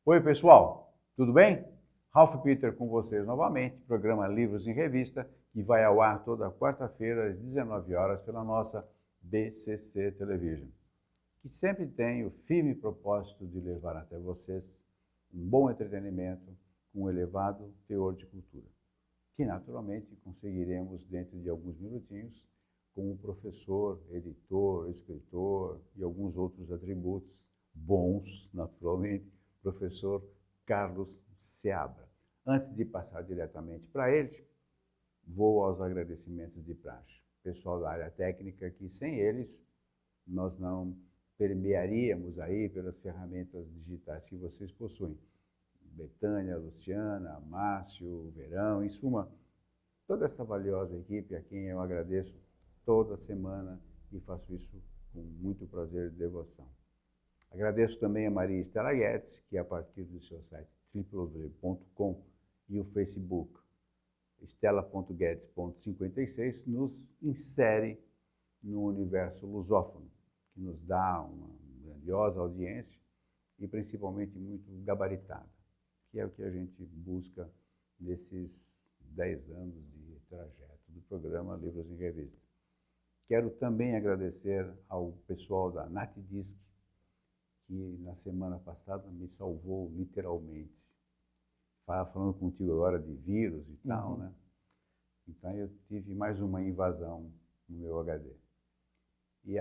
Oi, pessoal, tudo bem? Ralph Peter com vocês novamente, programa Livros em Revista, que vai ao ar toda quarta-feira às 19 horas pela nossa BCC Television, que sempre tem o firme propósito de levar até vocês um bom entretenimento com um elevado teor de cultura, que naturalmente conseguiremos dentro de alguns minutinhos com o professor, editor, escritor e alguns outros atributos bons, naturalmente, professor Carlos Seabra. Antes de passar diretamente para ele, vou aos agradecimentos de praxe. Pessoal da área técnica, que sem eles nós não permearíamos aí pelas ferramentas digitais que vocês possuem. Betânia, Luciana, Márcio, Verão, em suma, toda essa valiosa equipe a quem eu agradeço toda semana e faço isso com muito prazer e devoção. Agradeço também a Maria Estela Guedes, que a partir do seu site www.com e o Facebook estela.guedes.56 nos insere no universo lusófono, que nos dá uma grandiosa audiência e principalmente muito gabaritada, que é o que a gente busca nesses 10 anos de trajeto do programa Livros em Revista. Quero também agradecer ao pessoal da NatDisc, que na semana passada me salvou literalmente. Estava falando contigo agora de vírus e tal, né? Então eu tive mais uma invasão no meu HD. E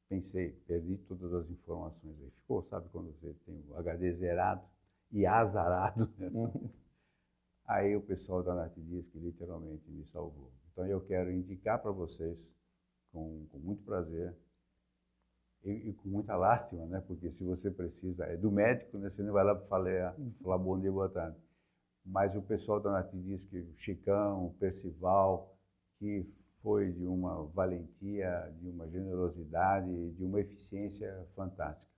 pensei, perdi todas as informações aí. Ficou, sabe quando você tem o HD zerado e azarado? Aí o pessoal da NatDisc literalmente me salvou. Então eu quero indicar para vocês, com muito prazer, e com muita lástima, né? Porque se você precisa, é do médico, né? Você não vai lá para falar bom dia, boa tarde. Mas o pessoal da NatDisc, o Chicão, o Percival, que foi de uma valentia, de uma generosidade, de uma eficiência fantástica.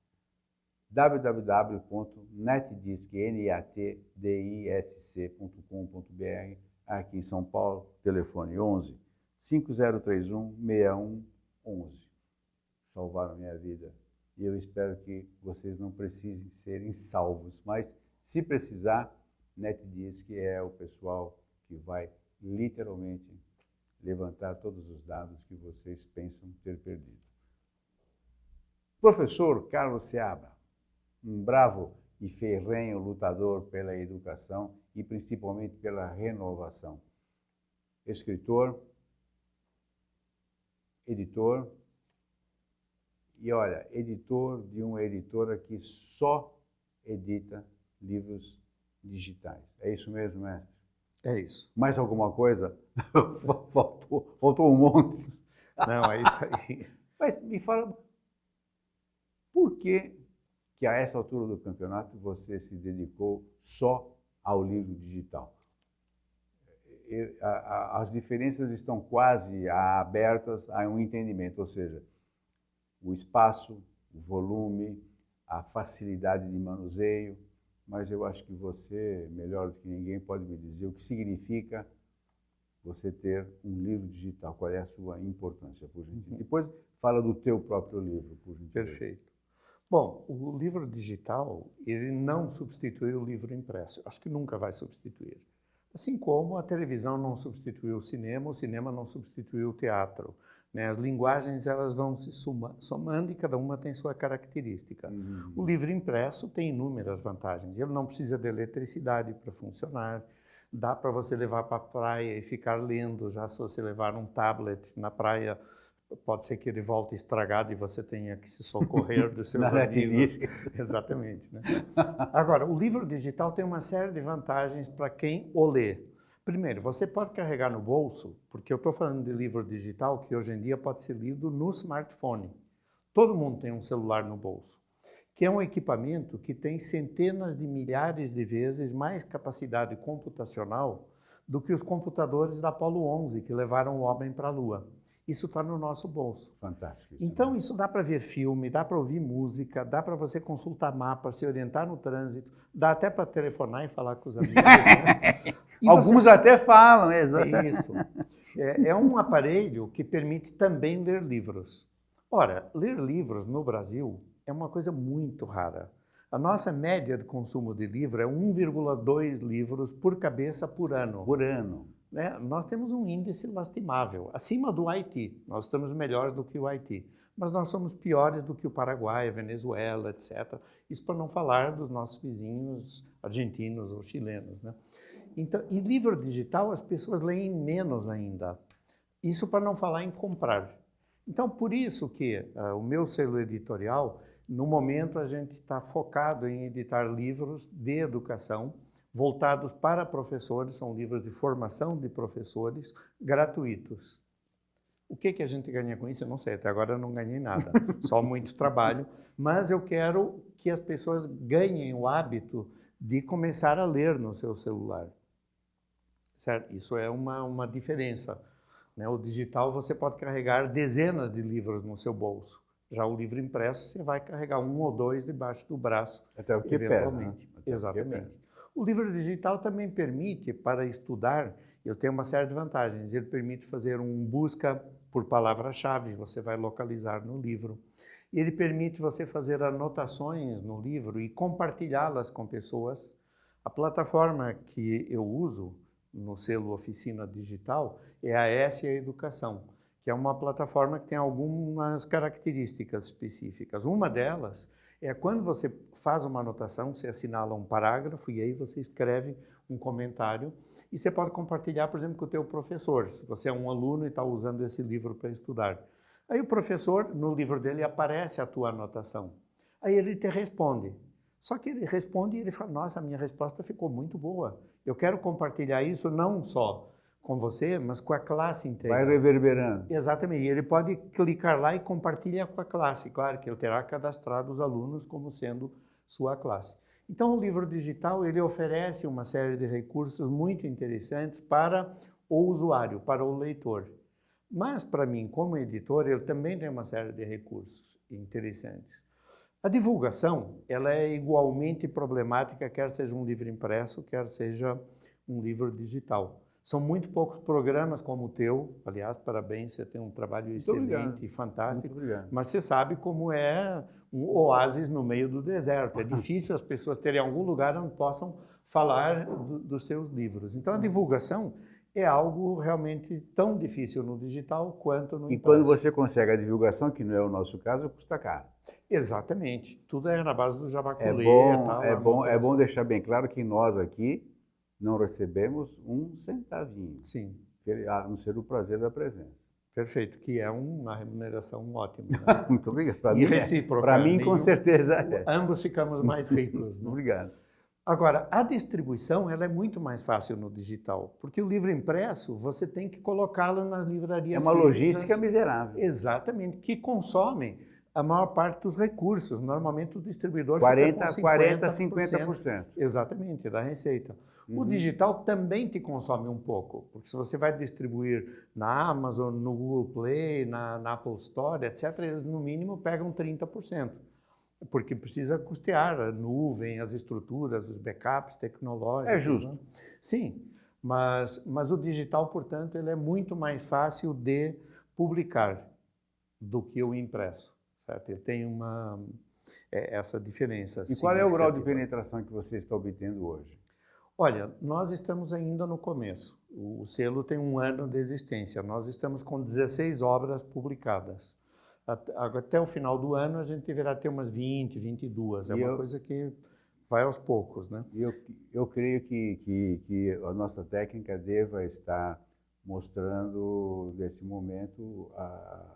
www.natdisc.com.br, aqui em São Paulo, telefone 11 5031 6111. Salvaram minha vida. E eu espero que vocês não precisem serem salvos, mas se precisar, NatDisc é o pessoal que vai literalmente levantar todos os dados que vocês pensam ter perdido. Professor Carlos Seabra, um bravo e ferrenho lutador pela educação e principalmente pela renovação. Escritor, editor, e olha, editor de uma editora que só edita livros digitais. É isso mesmo, mestre? É isso. Mais alguma coisa? Faltou um monte. Não, é isso aí. Mas me fala, por que a essa altura do campeonato você se dedicou só ao livro digital? As diferenças estão quase abertas a um entendimento, ou seja, o espaço, o volume, a facilidade de manuseio, mas eu acho que você, melhor do que ninguém, pode me dizer o que significa você ter um livro digital, qual é a sua importância, por gentileza. Depois fala do teu próprio livro, por gentileza. Perfeito. Bom, o livro digital, ele não substitui o livro impresso. Acho que nunca vai substituir. Assim como a televisão não substituiu o cinema não substituiu o teatro. Né? As linguagens elas vão se somando e cada uma tem sua característica. O livro impresso tem inúmeras vantagens. Ele não precisa de eletricidade para funcionar. Dá para você levar para a praia e ficar lendo. Já se você levar um tablet na praia, pode ser que ele volte estragado e você tenha que se socorrer dos seus amigos. Exatamente. Né? Agora, o livro digital tem uma série de vantagens para quem o lê. Primeiro, você pode carregar no bolso, porque eu estou falando de livro digital que hoje em dia pode ser lido no smartphone. Todo mundo tem um celular no bolso, que é um equipamento que tem centenas de milhares de vezes mais capacidade computacional do que os computadores da Apollo 11, que levaram o homem para a Lua. Isso está no nosso bolso. Fantástico. Então, isso dá para ver filme, dá para ouvir música, dá para você consultar mapas, se orientar no trânsito, dá até para telefonar e falar com os amigos. Né? Alguns até falam, exato. Isso. É um aparelho que permite também ler livros. Ora, ler livros no Brasil é uma coisa muito rara. A nossa média de consumo de livro é 1,2 livros por cabeça por ano. Por ano. Né? Nós temos um índice lastimável, acima do Haiti. Nós estamos melhores do que o Haiti, mas nós somos piores do que o Paraguai, a Venezuela, etc. Isso para não falar dos nossos vizinhos argentinos ou chilenos. Né? Então, e livro digital as pessoas leem menos ainda. Isso para não falar em comprar. Então, por isso que o meu selo editorial, no momento a gente está focado em editar livros de educação, voltados para professores, são livros de formação de professores, gratuitos. O que a gente ganha com isso? Eu não sei, até agora eu não ganhei nada, só muito trabalho, mas eu quero que as pessoas ganhem o hábito de começar a ler no seu celular. Certo? Isso é uma diferença. Né? O digital você pode carregar dezenas de livros no seu bolso. Já o livro impresso você vai carregar 1 ou 2 debaixo do braço, até o que eventualmente. Pesa, né? Exatamente. O livro digital também permite, para estudar, ele tem uma série de vantagens. Ele permite fazer busca por palavra-chave, você vai localizar no livro. Ele permite você fazer anotações no livro e compartilhá-las com pessoas. A plataforma que eu uso no selo Oficina Digital é a S Educação, que é uma plataforma que tem algumas características específicas. Uma delas é quando você faz uma anotação, você assinala um parágrafo e aí você escreve um comentário e você pode compartilhar, por exemplo, com o teu professor, se você é um aluno e está usando esse livro para estudar. Aí o professor, no livro dele, aparece a tua anotação. Aí ele te responde. Só que ele responde e ele fala, nossa, a minha resposta ficou muito boa. Eu quero compartilhar isso não só com você, mas com a classe inteira. Vai reverberando. Exatamente. E ele pode clicar lá e compartilhar com a classe. Claro que ele terá cadastrado os alunos como sendo sua classe. Então, o livro digital ele oferece uma série de recursos muito interessantes para o usuário, para o leitor. Mas, para mim, como editor, ele também tem uma série de recursos interessantes. A divulgação ela é igualmente problemática, quer seja um livro impresso, quer seja um livro digital. São muito poucos programas como o teu, aliás, parabéns, você tem um trabalho excelente e fantástico, mas você sabe como é um oásis no meio do deserto. É difícil as pessoas terem algum lugar onde possam falar dos seus livros. Então, a divulgação é algo realmente tão difícil no digital quanto no impresso. E quando você consegue a divulgação, que não é o nosso caso, custa caro. Exatamente. Tudo é na base do jabaculê. É bom deixar bem claro que nós aqui não recebemos um centavinho. Sim. A não ser o prazer da presença. Perfeito, que é uma remuneração ótima. Né? Muito obrigado. Para mim, com certeza é. Ambos ficamos mais ricos. Né? Obrigado. Agora, a distribuição ela é muito mais fácil no digital, porque o livro impresso você tem que colocá-lo nas livrarias físicas. É uma físicas, logística miserável. Exatamente, que consomem a maior parte dos recursos. Normalmente o distribuidor 40, fica com 50%. Exatamente, da receita. O digital também te consome um pouco, porque se você vai distribuir na Amazon, no Google Play, na Apple Store, etc., eles no mínimo pegam 30%. Porque precisa custear a nuvem, as estruturas, os backups tecnológicos. É justo. Né? Sim, mas o digital, portanto, ele é muito mais fácil de publicar do que o impresso. Certo? Ele tem essa diferença. E qual é o grau de penetração que você está obtendo hoje? Olha, nós estamos ainda no começo. O selo tem 1 ano de existência. Nós estamos com 16 obras publicadas. Até o final do ano a gente deverá ter umas 20, 22. É uma coisa que vai aos poucos, né? Eu creio que a nossa técnica deva estar mostrando, nesse momento,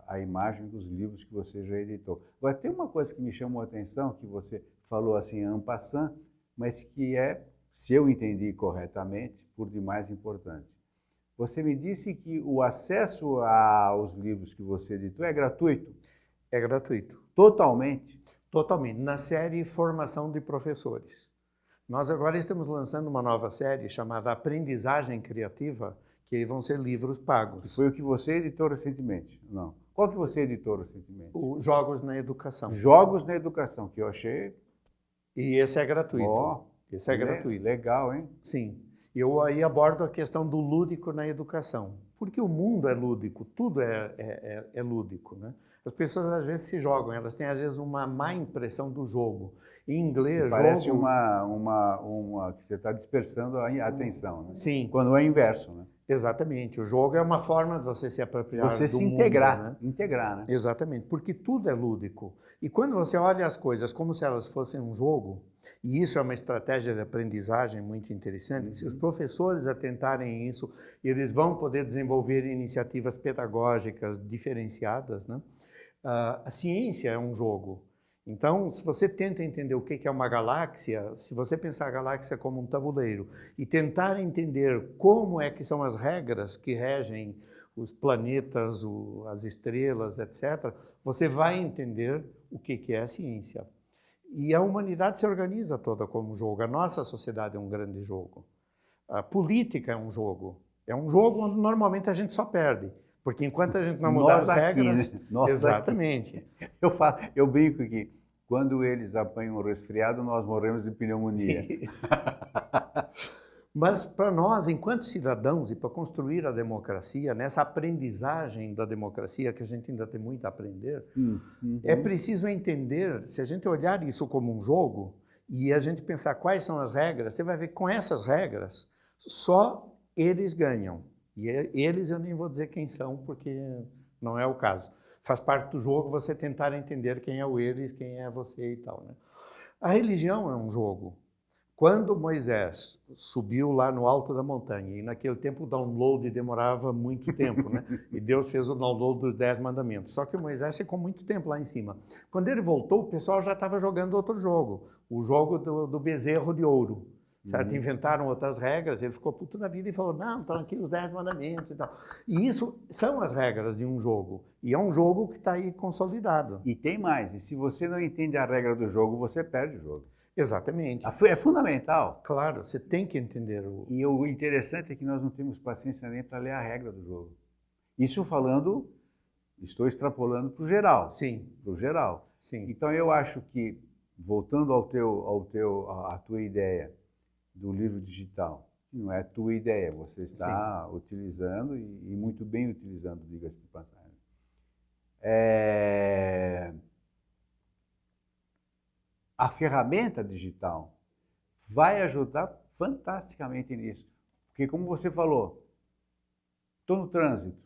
a imagem dos livros que você já editou. Agora, tem uma coisa que me chamou a atenção, que você falou assim, en passant, mas que é, se eu entendi corretamente, por demais importante. Você me disse que o acesso aos livros que você editou é gratuito? É gratuito. Totalmente? Totalmente. Na série Formação de Professores. Nós agora estamos lançando uma nova série chamada Aprendizagem Criativa, que vão ser livros pagos. E foi o que você editou recentemente? Não. Qual que você editou recentemente? O Jogos na Educação. Jogos na Educação, que eu achei... E esse é gratuito. Oh, esse é gratuito. Legal, hein? Sim. Eu aí abordo a questão do lúdico na educação. Porque o mundo é lúdico, tudo é lúdico, né? As pessoas às vezes se jogam, elas têm às vezes uma má impressão do jogo. Em inglês, Parece jogo... que você está dispersando a atenção, né? Sim. Quando é inverso, né? Exatamente. O jogo é uma forma de você se apropriar Você do se mundo, integrar, né? integrar, né? Exatamente, porque tudo é lúdico. E quando você olha as coisas como se elas fossem um jogo, e isso é uma estratégia de aprendizagem muito interessante, se os professores atentarem isso, eles vão poder desenvolver iniciativas pedagógicas diferenciadas, né? A ciência é um jogo. Então, se você tenta entender o que é uma galáxia, se você pensar a galáxia como um tabuleiro e tentar entender como é que são as regras que regem os planetas, as estrelas, etc., você vai entender o que é a ciência. E a humanidade se organiza toda como um jogo. A nossa sociedade é um grande jogo. A política é um jogo. É um jogo onde normalmente a gente só perde. Porque enquanto a gente não mudar as regras... Né? Nós exatamente. Eu brinco que quando eles apanham um resfriado, nós morremos de pneumonia. Isso. Mas para nós, enquanto cidadãos, e para construir a democracia, nessa aprendizagem da democracia, que a gente ainda tem muito a aprender, é preciso entender, se a gente olhar isso como um jogo, e a gente pensar quais são as regras, você vai ver que com essas regras, só eles ganham. E eles eu nem vou dizer quem são, porque não é o caso. Faz parte do jogo você tentar entender quem é o eles, quem é você e tal, né? A religião é um jogo. Quando Moisés subiu lá no alto da montanha, e naquele tempo o download demorava muito tempo, né? E Deus fez o download dos 10 mandamentos. Só que Moisés ficou muito tempo lá em cima. Quando ele voltou, o pessoal já estava jogando outro jogo, o jogo do bezerro de ouro. Certo? Inventaram outras regras, ele ficou puto da vida e falou, não, estão aqui os 10 mandamentos e tal. E isso são as regras de um jogo. E é um jogo que está aí consolidado. E tem mais, e se você não entende a regra do jogo, você perde o jogo. Exatamente. É fundamental. Claro, você tem que entender o... E o interessante é que nós não temos paciência nem para ler a regra do jogo. Isso falando, estou extrapolando para o geral. Sim. Para o geral. Sim. Então eu acho que, voltando à tua ideia do livro digital, não é a tua ideia, você está utilizando e muito bem utilizando, diga-se de passagem. A ferramenta digital vai ajudar fantasticamente nisso. Porque, como você falou, estou no trânsito,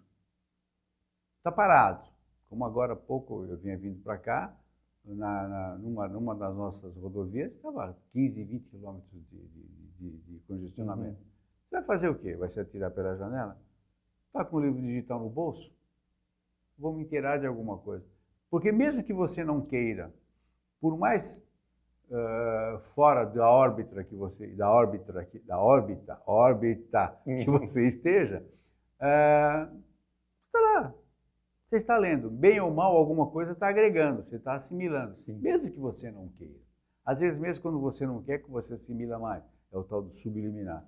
está parado. Como agora há pouco eu vinha vindo para cá, numa das nossas rodovias, estava 15, 20 quilômetros de congestionamento. Você vai fazer o quê? Vai se atirar pela janela? Está com o livro digital no bolso? Vou me inteirar de alguma coisa. Porque mesmo que você não queira, por mais fora da órbita que você, da órbita que você esteja, está lá. Você está lendo, bem ou mal, alguma coisa está agregando, você está assimilando, mesmo que você não queira. Às vezes, mesmo quando você não quer, que você assimila mais. É o tal do subliminar,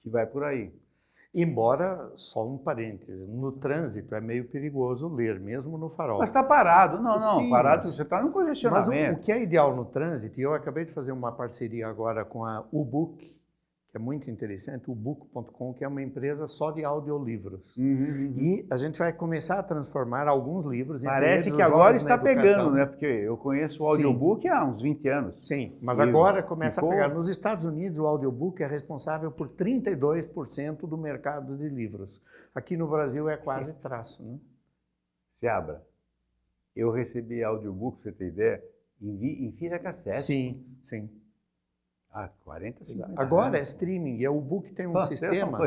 que vai por aí. Embora, só um parêntese, no trânsito é meio perigoso ler, mesmo no farol. Mas está parado. Não, Sim, parado, você está no congestionamento. Mas o que é ideal no trânsito, e eu acabei de fazer uma parceria agora com a uBook, que é muito interessante, ubook.com, que é uma empresa só de audiolivros. E a gente vai começar a transformar alguns livros... Parece que agora está pegando, né? Porque eu conheço o audiobook há uns 20 anos. Sim, mas agora começa a pegar. Nos Estados Unidos, o audiobook é responsável por 32% do mercado de livros. Aqui no Brasil é quase traço, né? Seabra, eu recebi audiobook, pra você ter ideia, em fita cassete. Sim, sim. 40, 50 Agora é streaming, e o uBook tem um sistema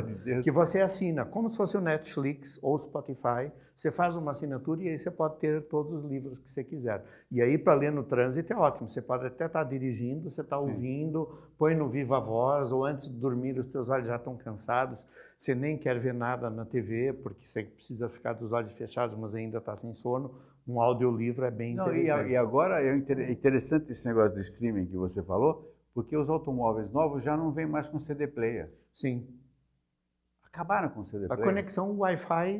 que você assina, como se fosse o Netflix ou o Spotify, você faz uma assinatura e aí você pode ter todos os livros que você quiser. E aí, para ler no trânsito é ótimo, você pode até estar dirigindo, você está ouvindo, põe no viva voz, ou antes de dormir os teus olhos já estão cansados, você nem quer ver nada na TV, porque você precisa ficar dos olhos fechados, mas ainda está sem sono, um audiolivro é bem interessante. E agora é interessante esse negócio de streaming que você falou, porque os automóveis novos já não vêm mais com CD player. Sim. Acabaram com o CD player. A conexão Wi-Fi...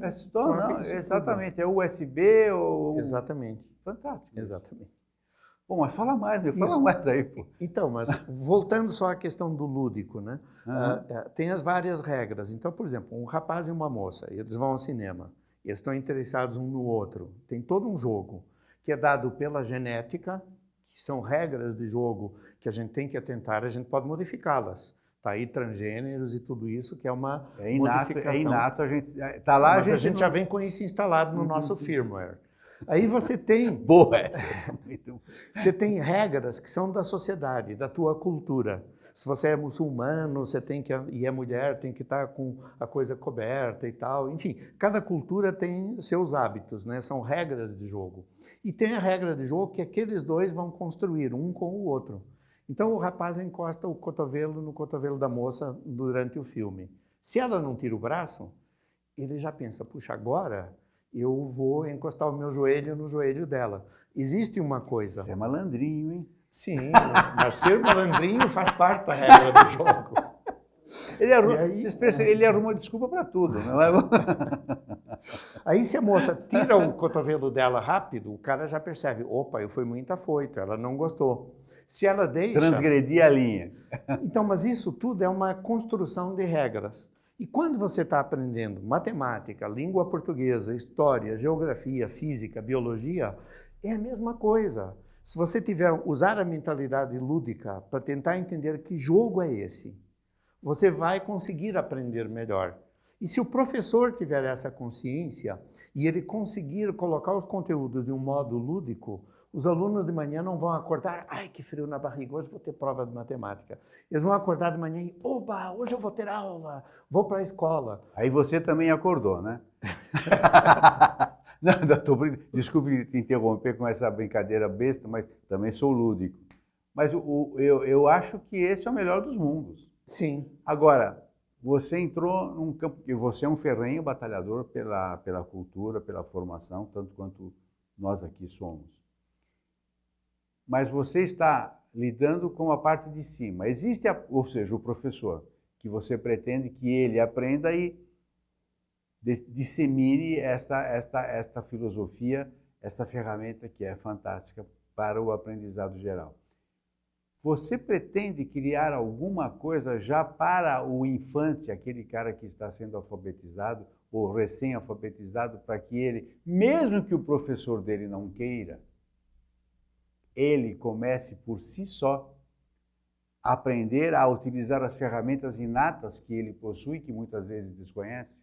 exatamente, é USB ou... Exatamente. Fantástico. Exatamente. Bom, mas fala mais, me fala mais aí, pô. Então, mas voltando só à questão do lúdico, né? Uhum. Tem as várias regras. Então, por exemplo, um rapaz e uma moça, eles vão ao cinema, eles estão interessados um no outro. Tem todo um jogo que é dado pela genética, que são regras de jogo que a gente tem que atentar, a gente pode modificá-las. Está aí transgêneros e tudo isso, que é uma modificação. A gente tá lá, Mas a gente já não... vem com isso instalado no nosso firmware. Aí você tem Boa essa. Muito... Você tem regras que são da sociedade, da tua cultura. Se você é muçulmano, você tem que, e é mulher, tem que estar com a coisa coberta e tal. Enfim, cada cultura tem seus hábitos, né? São regras de jogo. E tem a regra de jogo que aqueles dois vão construir, um com o outro. Então o rapaz encosta o cotovelo no cotovelo da moça durante o filme. Se ela não tira o braço, ele já pensa, puxa, agora eu vou encostar o meu joelho no joelho dela. Existe uma coisa... Você é malandrinho, hein? Sim, mas ser malandrinho faz parte da regra do jogo. Ele arruma desculpa para tudo, não é? Aí se a moça tira o cotovelo dela rápido, o cara já percebe, opa, eu fui muito afoito, ela não gostou. Se ela deixa... Transgredir a linha. Então, mas isso tudo é uma construção de regras. E quando você está aprendendo matemática, língua portuguesa, história, geografia, física, biologia, é a mesma coisa. Se você usar a mentalidade lúdica para tentar entender que jogo é esse, você vai conseguir aprender melhor. E se o professor tiver essa consciência e ele conseguir colocar os conteúdos de um modo lúdico, os alunos de manhã não vão acordar, ai, que frio na barriga, hoje vou ter prova de matemática. Eles vão acordar de manhã e, oba, hoje eu vou ter aula, vou para a escola. Aí você também acordou, né? Não, desculpe te interromper com essa brincadeira besta, mas também sou lúdico. Mas eu acho que esse é o melhor dos mundos. Sim. Agora, você entrou num campo, e você é um ferrenho batalhador pela cultura, pela formação, tanto quanto nós aqui somos. Mas você está lidando com a parte de cima. Existe, ou seja, o professor, que você pretende que ele aprenda e dissemine esta filosofia, esta ferramenta que é fantástica para o aprendizado geral. Você pretende criar alguma coisa já para o infante, aquele cara que está sendo alfabetizado ou recém-alfabetizado, para que ele, mesmo que o professor dele não queira, ele comece por si só a aprender a utilizar as ferramentas inatas que ele possui, que muitas vezes desconhece?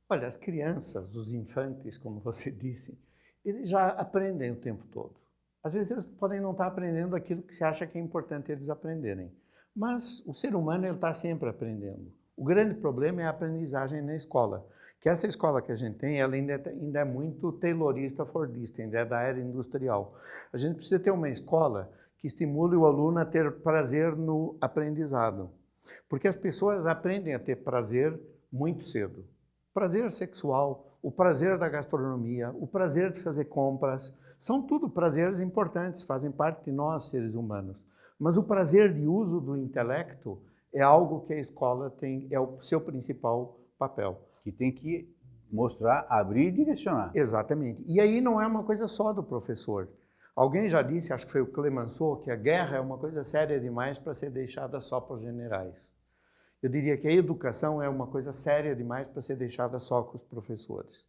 Olha, as crianças, os infantes, como você disse, eles já aprendem o tempo todo. Às vezes eles podem não estar aprendendo aquilo que se acha que é importante eles aprenderem. Mas o ser humano está sempre aprendendo. O grande problema é a aprendizagem na escola. Que essa escola que a gente tem, ela ainda é muito taylorista, fordista, ainda é da era industrial. A gente precisa ter uma escola que estimule o aluno a ter prazer no aprendizado. Porque as pessoas aprendem a ter prazer muito cedo. Prazer sexual, o prazer da gastronomia, o prazer de fazer compras, são tudo prazeres importantes, fazem parte de nós, seres humanos. Mas o prazer de uso do intelecto é algo que a escola tem, é o seu principal papel. Que tem que mostrar, abrir e direcionar. Exatamente. E aí não é uma coisa só do professor. Alguém já disse, acho que foi o Clemenceau, que a guerra é uma coisa séria demais para ser deixada só para os generais. Eu diria que a educação é uma coisa séria demais para ser deixada só com os professores.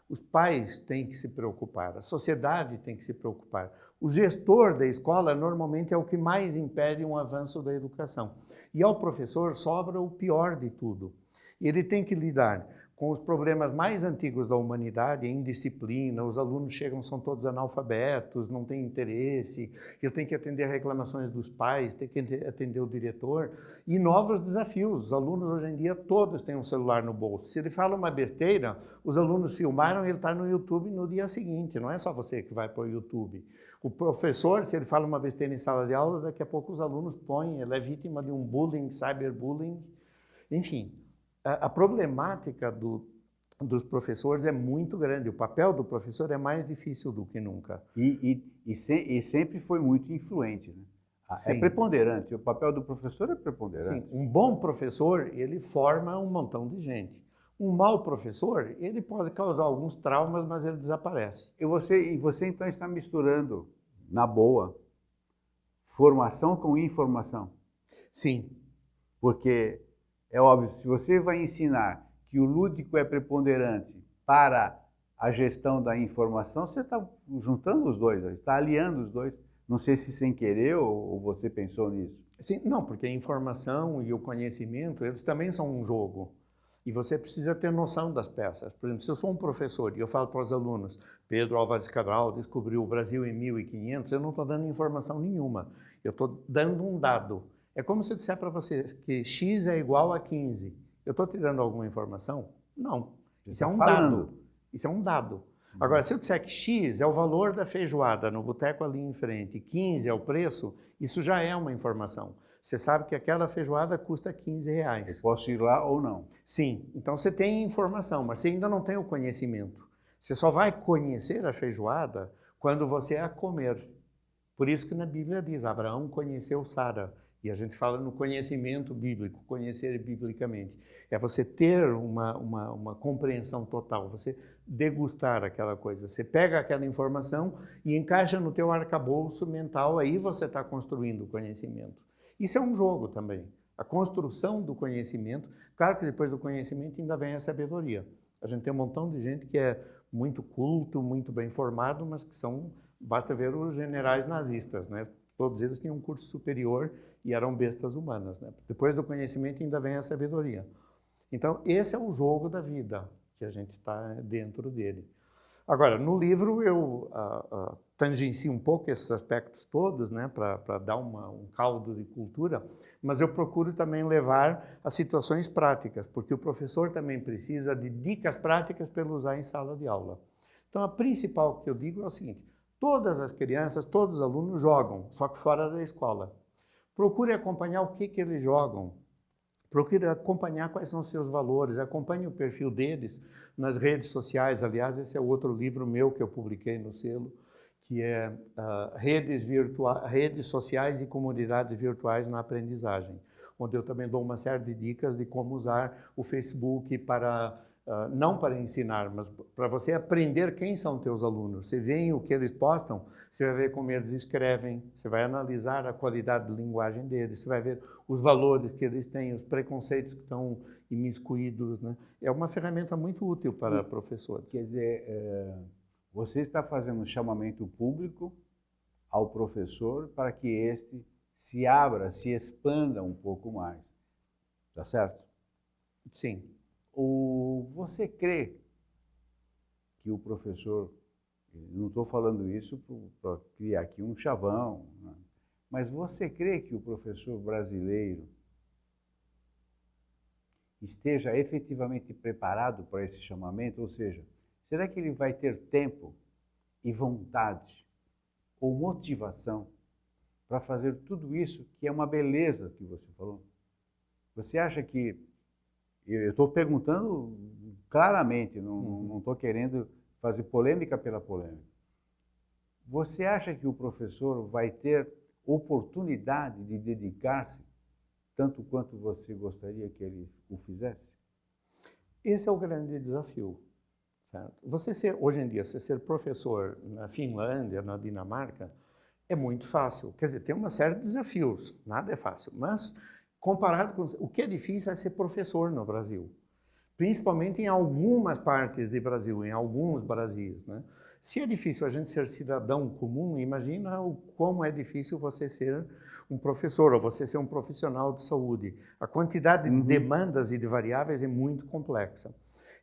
Os pais têm que se preocupar, a sociedade tem que se preocupar. O gestor da escola normalmente é o que mais impede um avanço da educação. E ao professor sobra o pior de tudo. Ele tem que lidar com os problemas mais antigos da humanidade, a indisciplina, os alunos chegam, são todos analfabetos, não têm interesse, eu tenho que atender reclamações dos pais, tenho que atender o diretor, e novos desafios. Os alunos hoje em dia todos têm um celular no bolso. Se ele fala uma besteira, os alunos filmaram e ele está no YouTube no dia seguinte, não é só você que vai para o YouTube. O professor, se ele fala uma besteira em sala de aula, daqui a pouco os alunos põem, ele é vítima de um bullying, cyberbullying, enfim. A problemática dos professores é muito grande. O papel do professor é mais difícil do que nunca. E sempre foi muito influente, né? É preponderante. O papel do professor é preponderante. Sim, um bom professor, ele forma um montão de gente. Um mau professor, ele pode causar alguns traumas, mas ele desaparece. E você então está misturando, na boa, formação com informação. Sim. Porque é óbvio, se você vai ensinar que o lúdico é preponderante para a gestão da informação, você está juntando os dois, está aliando os dois. Não sei se sem querer ou você pensou nisso. Sim, não, porque a informação e o conhecimento, eles também são um jogo. E você precisa ter noção das peças. Por exemplo, se eu sou um professor e eu falo para os alunos, Pedro Álvares Cabral descobriu o Brasil em 1500, eu não estou dando informação nenhuma. Eu estou dando um dado. É como se eu disser para você que x é igual a 15. Eu estou te dando alguma informação? Não. Isso é um dado. Isso é um dado. Agora, se eu disser que x é o valor da feijoada no boteco ali em frente, 15 é o preço, isso já é uma informação. Você sabe que aquela feijoada custa 15 reais. Eu posso ir lá ou não? Sim, então você tem informação, mas você ainda não tem o conhecimento. Você só vai conhecer a feijoada quando você a comer. Por isso que na Bíblia diz, Abraão conheceu Sara. E a gente fala no conhecimento bíblico, conhecer biblicamente. É você ter uma compreensão total, você degustar aquela coisa. Você pega aquela informação e encaixa no teu arcabouço mental, aí você está construindo o conhecimento. Isso é um jogo também. A construção do conhecimento, claro que depois do conhecimento ainda vem a sabedoria. A gente tem um montão de gente que é muito culto, muito bem formado, mas que são, basta ver os generais nazistas, né? Todos eles tinham um curso superior e eram bestas humanas, né? Depois do conhecimento ainda vem a sabedoria. Então, esse é o jogo da vida, que a gente está dentro dele. Agora, no livro eu tangencio um pouco esses aspectos todos, né, para dar um caldo de cultura, mas eu procuro também levar a situações práticas, porque o professor também precisa de dicas práticas para ele usar em sala de aula. Então, a principal que eu digo é o seguinte, todas as crianças, todos os alunos jogam, só que fora da escola. Procure acompanhar o que eles jogam. Procure acompanhar quais são os seus valores, acompanhe o perfil deles nas redes sociais. Aliás, esse é outro livro meu que eu publiquei no selo, que é Redes Sociais e Comunidades Virtuais na Aprendizagem, onde eu também dou uma série de dicas de como usar o Facebook para, não para ensinar, mas para você aprender quem são teus alunos. Você vê o que eles postam, você vai ver como eles escrevem, você vai analisar a qualidade de linguagem deles, você vai ver os valores que eles têm, os preconceitos que estão imiscuídos, né? É uma ferramenta muito útil para professores. Quer dizer, você está fazendo um chamamento público ao professor para que este se abra, se expanda um pouco mais. Tá certo? Sim. Você crê que o professor, não estou falando isso para criar aqui um chavão, né? Mas você crê que o professor brasileiro esteja efetivamente preparado para esse chamamento? Ou seja, será que ele vai ter tempo e vontade ou motivação para fazer tudo isso que é uma beleza que você falou? Você acha que... Eu estou perguntando claramente, não estou querendo fazer polêmica pela polêmica. Você acha que o professor vai ter oportunidade de dedicar-se tanto quanto você gostaria que ele o fizesse? Esse é o grande desafio. Certo? Hoje em dia, você ser professor na Finlândia, na Dinamarca, é muito fácil. Quer dizer, tem uma série de desafios, nada é fácil, mas comparado com... O que é difícil é ser professor no Brasil, principalmente em algumas partes do Brasil, em alguns Brasis, né? Se é difícil a gente ser cidadão comum, imagina como é difícil você ser um professor ou você ser um profissional de saúde. A quantidade de demandas e de variáveis é muito complexa.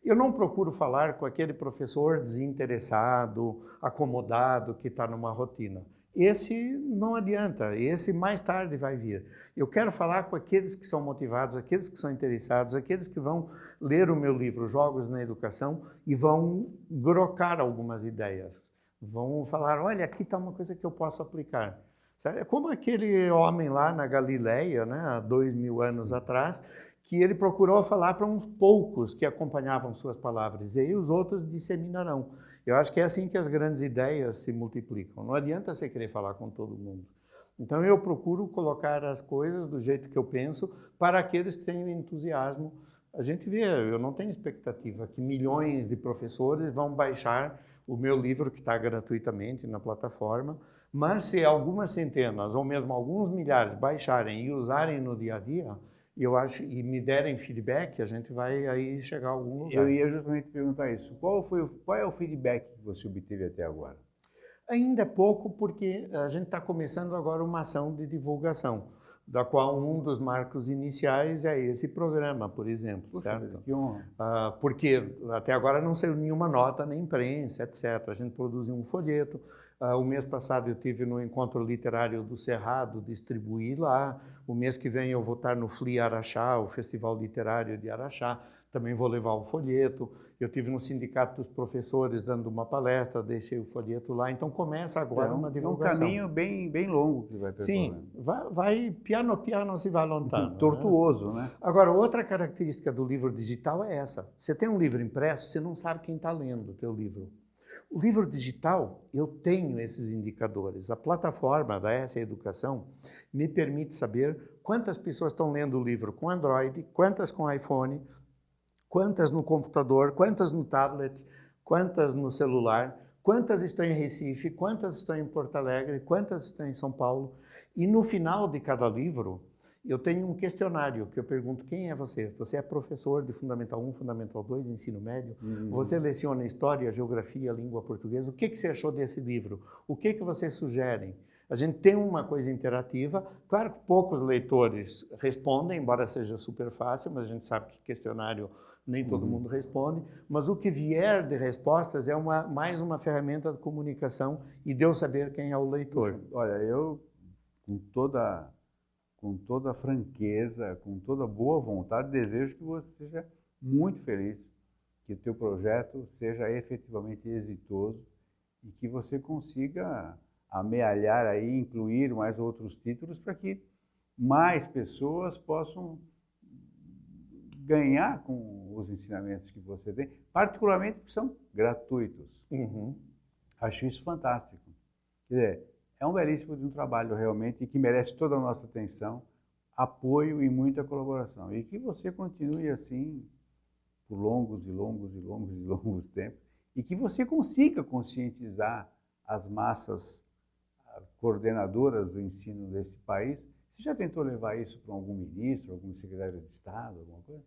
Eu não procuro falar com aquele professor desinteressado, acomodado, que está numa rotina. Esse não adianta, esse mais tarde vai vir. Eu quero falar com aqueles que são motivados, aqueles que são interessados, aqueles que vão ler o meu livro Jogos na Educação e vão grocar algumas ideias. Vão falar, olha, aqui está uma coisa que eu posso aplicar. É como aquele homem lá na Galileia, né, há 2000 anos atrás, que ele procurou falar para uns poucos que acompanhavam suas palavras, e aí os outros disseminarão. Eu acho que é assim que as grandes ideias se multiplicam. Não adianta você querer falar com todo mundo. Então eu procuro colocar as coisas do jeito que eu penso para aqueles que têm entusiasmo A gente vê, eu não tenho expectativa que milhões de professores vão baixar o meu livro que está gratuitamente na plataforma, mas se algumas centenas ou mesmo alguns milhares baixarem e usarem no dia a dia, eu acho, e me derem feedback, a gente vai aí chegar a algum lugar. Eu ia justamente perguntar isso. Qual é o feedback que você obteve até agora? Ainda é pouco, porque a gente está começando agora uma ação de divulgação, da qual um dos marcos iniciais é esse programa, por exemplo, Puxa, certo? que honra. Porque até agora não saiu nenhuma nota na imprensa, etc. A gente produziu um folheto. O mês passado eu tive no Encontro Literário do Cerrado, distribuí lá. O mês que vem eu vou estar no FLI Araxá, o Festival Literário de Araxá. Também vou levar o folheto. Eu tive no Sindicato dos Professores dando uma palestra, deixei o folheto lá. Então começa agora uma divulgação. É um caminho bem longo que vai percorrendo. Sim, vai piano a piano se vai lontano. Tortuoso, né? Agora, outra característica do livro digital é essa. Você tem um livro impresso, você não sabe quem está lendo o teu livro. O livro digital, eu tenho esses indicadores. A plataforma da Essa Educação me permite saber quantas pessoas estão lendo o livro com Android, quantas com iPhone, quantas no computador, quantas no tablet, quantas no celular, quantas estão em Recife, quantas estão em Porto Alegre, quantas estão em São Paulo. E no final de cada livro, eu tenho um questionário que eu pergunto: quem é você? Você é professor de Fundamental 1, Fundamental 2, Ensino Médio? Você leciona História, Geografia, Língua Portuguesa? O que você achou desse livro? O que você sugere? A gente tem uma coisa interativa. Claro que poucos leitores respondem, embora seja super fácil, mas a gente sabe que questionário nem todo mundo responde. Mas o que vier de respostas é mais uma ferramenta de comunicação e de eu saber quem é o leitor. Olha, eu, com toda franqueza, com toda boa vontade, desejo que você seja muito feliz, que o teu projeto seja efetivamente exitoso e que você consiga amealhar aí, incluir mais outros títulos para que mais pessoas possam ganhar com os ensinamentos que você tem, particularmente porque são gratuitos. Acho isso fantástico. Quer dizer, é um belíssimo de um trabalho realmente e que merece toda a nossa atenção, apoio e muita colaboração. E que você continue assim por longos e longos e longos e longos tempos e que você consiga conscientizar as massas coordenadoras do ensino desse país. Você já tentou levar isso para algum ministro, algum secretário de Estado, alguma coisa?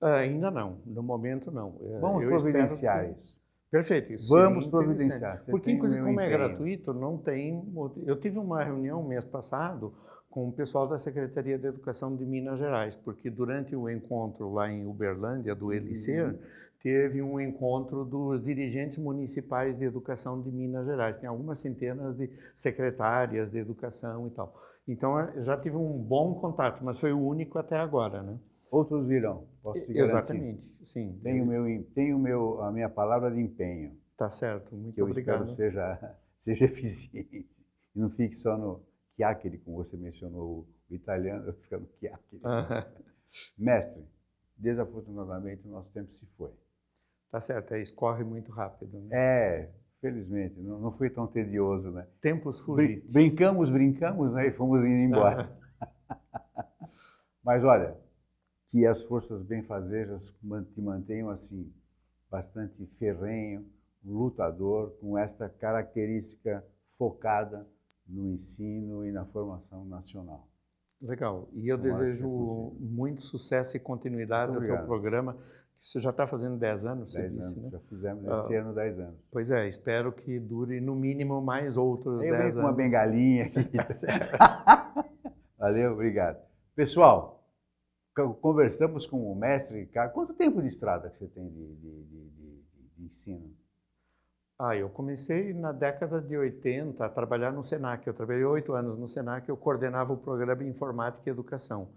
Ainda não, no momento não. Vamos providenciar isso. Perfeito. Isso Vamos providenciar. Porque, inclusive, como é gratuito, não tem... Eu tive uma reunião mês passado com o pessoal da Secretaria de Educação de Minas Gerais, porque durante o encontro lá em Uberlândia, do Elicer, teve um encontro dos dirigentes municipais de educação de Minas Gerais. Tem algumas centenas de secretárias de educação e tal. Então, já tive um bom contato, mas foi o único até agora, né? Outros virão, posso te garantir. Exatamente, sim. Tenho a minha palavra de empenho. Tá certo, muito que obrigado. Eu espero seja eficiente e não fique só no chiacchiere, como você mencionou o italiano, eu fico no chiacchiere. Mestre, desafortunadamente o nosso tempo se foi. Tá certo, escorre muito rápido, né? Felizmente, não foi tão tedioso, né? Tempos fugidos. Brincamos, né? E fomos indo embora. Mas olha, que as forças benfazejas te mantenham assim, bastante ferrenho, lutador, com esta característica focada no ensino e na formação nacional. Legal. E eu desejo muito sucesso e continuidade ao teu programa, que você já está fazendo 10 anos, você disse, né? Já fizemos esse ano 10 anos. Pois é, espero que dure no mínimo mais outros 10 anos. Eu venho com uma bengalinha aqui. Tá certo. Valeu, obrigado. Pessoal, conversamos com o mestre Carlos. Quanto tempo de estrada que você tem de ensino? Eu comecei na década de 80 a trabalhar no Senac. Eu trabalhei 8 anos no Senac, eu coordenava o programa Informática e Educação.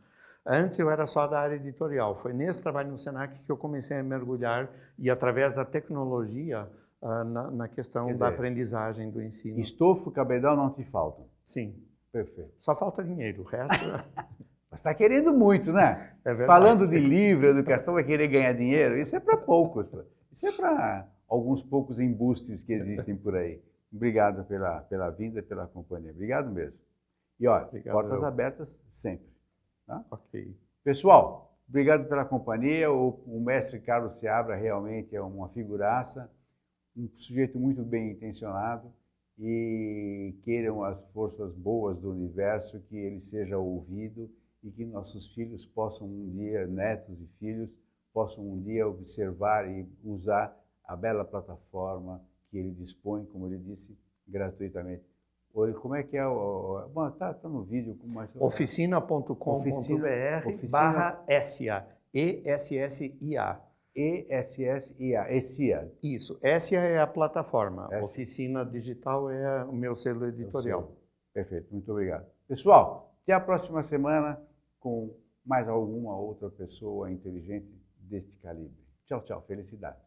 Antes eu era só da área editorial. Foi nesse trabalho no Senac que eu comecei a mergulhar e através da tecnologia na questão da aprendizagem do ensino. Estofo, cabedal não te faltam? Sim. Perfeito. Só falta dinheiro, o resto... Mas está querendo muito, né? É verdade. Falando de livro, educação, vai querer ganhar dinheiro? Isso é para poucos. Isso é para alguns poucos embustes que existem por aí. Obrigado pela vinda e pela companhia. Obrigado mesmo. E olha, portas abertas sempre. Tá? Ok. Pessoal, Obrigado pela companhia. O mestre Carlos Seabra realmente é uma figuraça, um sujeito muito bem intencionado, e queiram as forças boas do universo que ele seja ouvido e que nossos filhos possam um dia, netos e filhos, possam um dia observar e usar a bela plataforma que ele dispõe, como ele disse, gratuitamente. Como é que é o... Bom, tá no vídeo. Oficina.com.br/ESSIA. ESSIA. ESSIA. Isso. ESSIA é a plataforma. Oficina Digital é o meu selo editorial. Perfeito. Muito obrigado. Pessoal, até a próxima semana com mais alguma outra pessoa inteligente deste calibre. Tchau, tchau. Felicidades.